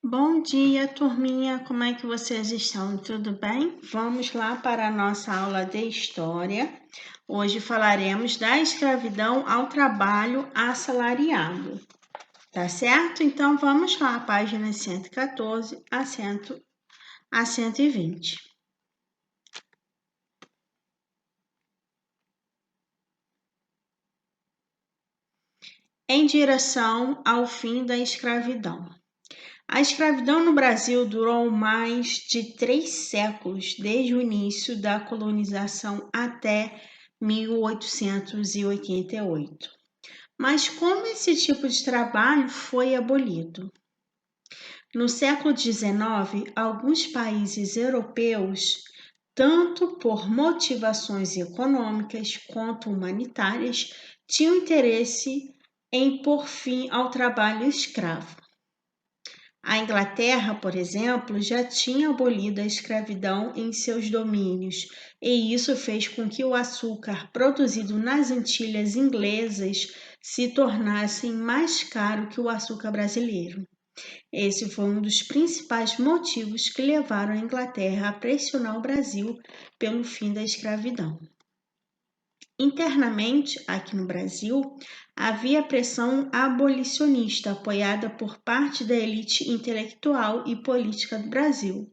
Bom dia, turminha! Como é que vocês estão? Tudo bem? Vamos lá para a nossa aula de História. Hoje falaremos da escravidão ao trabalho assalariado. Tá certo? Então vamos lá, páginas 114 a 120. Em direção ao fim da escravidão. A escravidão no Brasil durou mais de 3 séculos, desde o início da colonização até 1888. Mas como esse tipo de trabalho foi abolido? No século XIX, alguns países europeus, tanto por motivações econômicas quanto humanitárias, tinham interesse em pôr fim ao trabalho escravo. A Inglaterra, por exemplo, já tinha abolido a escravidão em seus domínios, e isso fez com que o açúcar produzido nas Antilhas Inglesas se tornasse mais caro que o açúcar brasileiro. Esse foi um dos principais motivos que levaram a Inglaterra a pressionar o Brasil pelo fim da escravidão. Internamente, aqui no Brasil, havia pressão abolicionista apoiada por parte da elite intelectual e política do Brasil,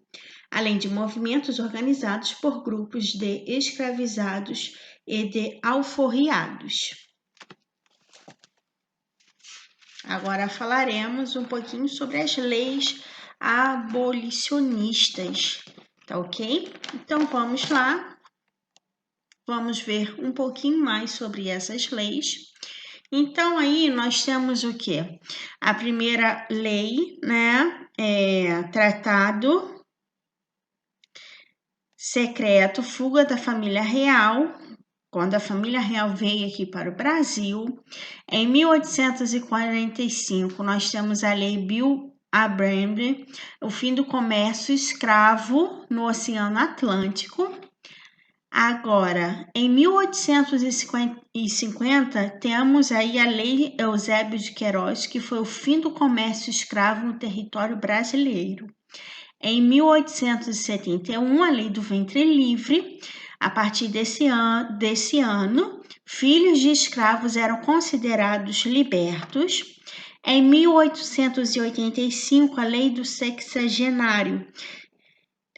além de movimentos organizados por grupos de escravizados e de alforriados. Agora falaremos um pouquinho sobre as leis abolicionistas, tá ok? Então vamos lá. Vamos ver um pouquinho mais sobre essas leis. Então, aí nós temos o quê? A primeira lei, né? Tratado secreto, fuga da família real, quando a família real veio aqui para o Brasil. Em 1845, nós temos a lei Bill Abraham, o fim do comércio escravo no Oceano Atlântico. Agora, em 1850, temos aí a Lei Eusébio de Queiroz, que foi o fim do comércio escravo no território brasileiro. Em 1871, a Lei do Ventre Livre. A partir desse ano, filhos de escravos eram considerados libertos. Em 1885, a Lei do Sexagenário.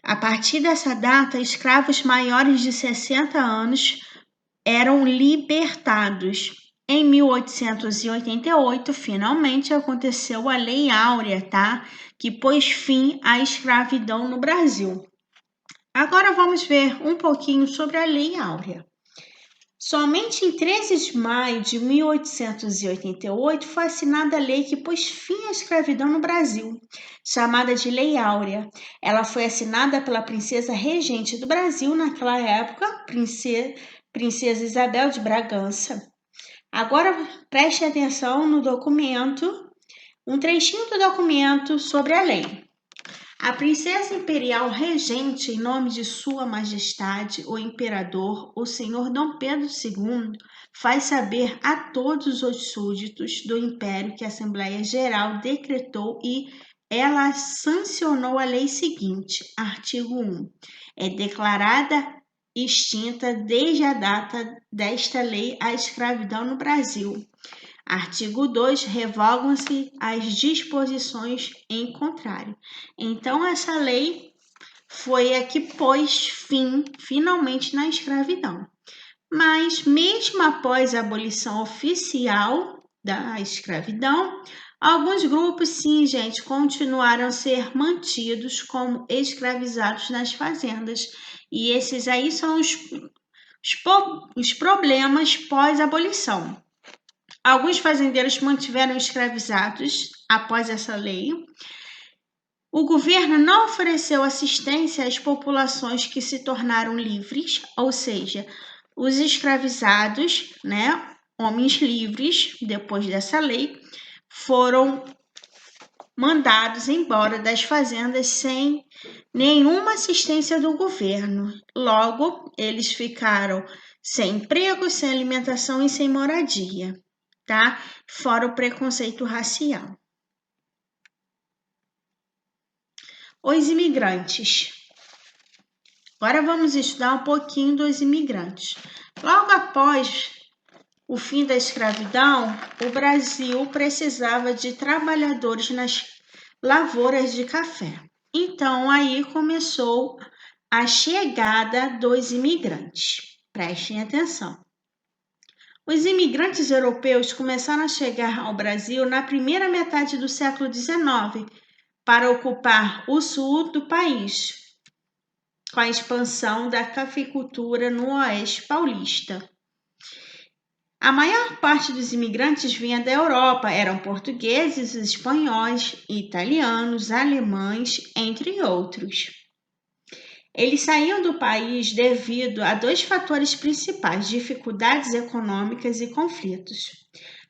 A partir dessa data, escravos maiores de 60 anos eram libertados. Em 1888, finalmente aconteceu a Lei Áurea, tá? Que pôs fim à escravidão no Brasil. Agora vamos ver um pouquinho sobre a Lei Áurea. Somente em 13 de maio de 1888 foi assinada a lei que pôs fim à escravidão no Brasil, chamada de Lei Áurea. Ela foi assinada pela princesa regente do Brasil naquela época, princesa Isabel de Bragança. Agora preste atenção no documento, um trechinho do documento sobre a lei. A princesa imperial regente, em nome de Sua Majestade, o Imperador, o Senhor Dom Pedro II, faz saber a todos os súditos do Império que a Assembleia Geral decretou e ela sancionou a lei seguinte, artigo 1. É declarada extinta desde a data desta lei a escravidão no Brasil. Artigo 2, revogam-se as disposições em contrário. Então, essa lei foi a que pôs fim, finalmente, na escravidão. Mas, mesmo após a abolição oficial da escravidão, alguns grupos, sim, gente, continuaram a ser mantidos como escravizados nas fazendas. E esses aí são os problemas pós-abolição. Alguns fazendeiros mantiveram escravizados após essa lei. O governo não ofereceu assistência às populações que se tornaram livres, ou seja, os escravizados, né, homens livres, depois dessa lei, foram mandados embora das fazendas sem nenhuma assistência do governo. Logo, eles ficaram sem emprego, sem alimentação e sem moradia. Tá? Fora o preconceito racial. Os imigrantes. Agora vamos estudar um pouquinho dos imigrantes. Logo após o fim da escravidão, o Brasil precisava de trabalhadores nas lavouras de café. Então, aí começou a chegada dos imigrantes. Prestem atenção. Os imigrantes europeus começaram a chegar ao Brasil na primeira metade do século XIX para ocupar o sul do país, com a expansão da cafeicultura no oeste paulista. A maior parte dos imigrantes vinha da Europa, eram portugueses, espanhóis, italianos, alemães, entre outros. Eles saíam do país devido a 2 fatores principais: dificuldades econômicas e conflitos.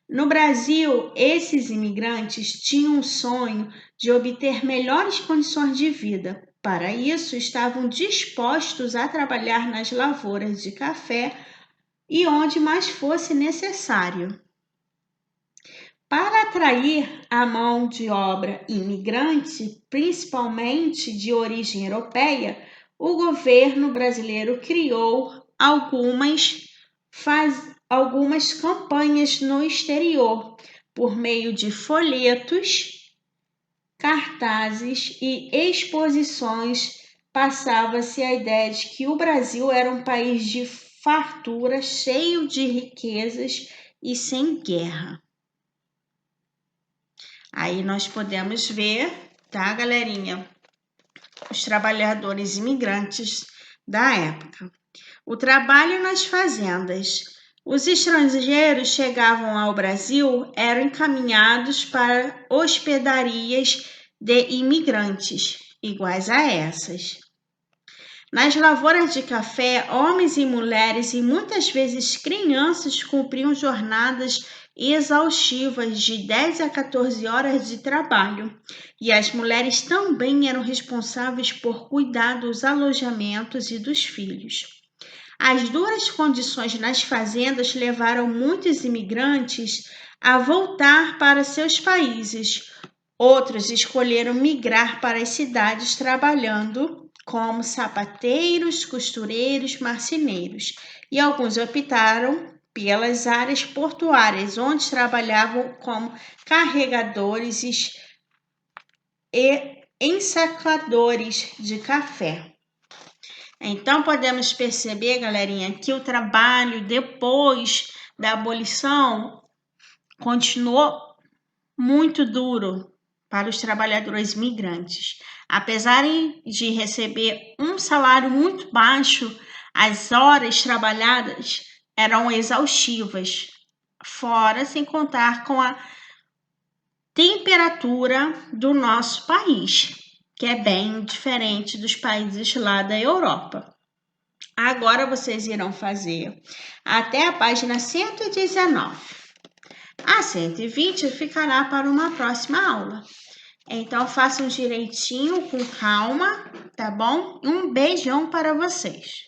No Brasil, esses imigrantes tinham o sonho de obter melhores condições de vida. Para isso, estavam dispostos a trabalhar nas lavouras de café e onde mais fosse necessário. Para atrair a mão de obra imigrante, principalmente de origem europeia, o governo brasileiro criou algumas campanhas no exterior, por meio de folhetos, cartazes e exposições. Passava-se a ideia de que o Brasil era um país de fartura, cheio de riquezas e sem guerra. Aí nós podemos ver, tá, galerinha? Os trabalhadores imigrantes da época. O trabalho nas fazendas. Os estrangeiros chegavam ao Brasil, eram encaminhados para hospedarias de imigrantes, iguais a essas. Nas lavouras de café, homens e mulheres e muitas vezes crianças cumpriam jornadas exaustivas de 10 a 14 horas de trabalho, e as mulheres também eram responsáveis por cuidar dos alojamentos e dos filhos. As duras condições nas fazendas levaram muitos imigrantes a voltar para seus países. Outros escolheram migrar para as cidades trabalhando como sapateiros, costureiros, marceneiros, e alguns optaram pelas áreas portuárias, onde trabalhavam como carregadores e ensacadores de café. Então, podemos perceber, galerinha, que o trabalho depois da abolição continuou muito duro para os trabalhadores migrantes. Apesar de receber um salário muito baixo, as horas trabalhadas eram exaustivas, fora sem contar com a temperatura do nosso país, que é bem diferente dos países lá da Europa. Agora vocês irão fazer até a página 119. A 120 ficará para uma próxima aula. Então, façam direitinho, com calma, tá bom? Um beijão para vocês.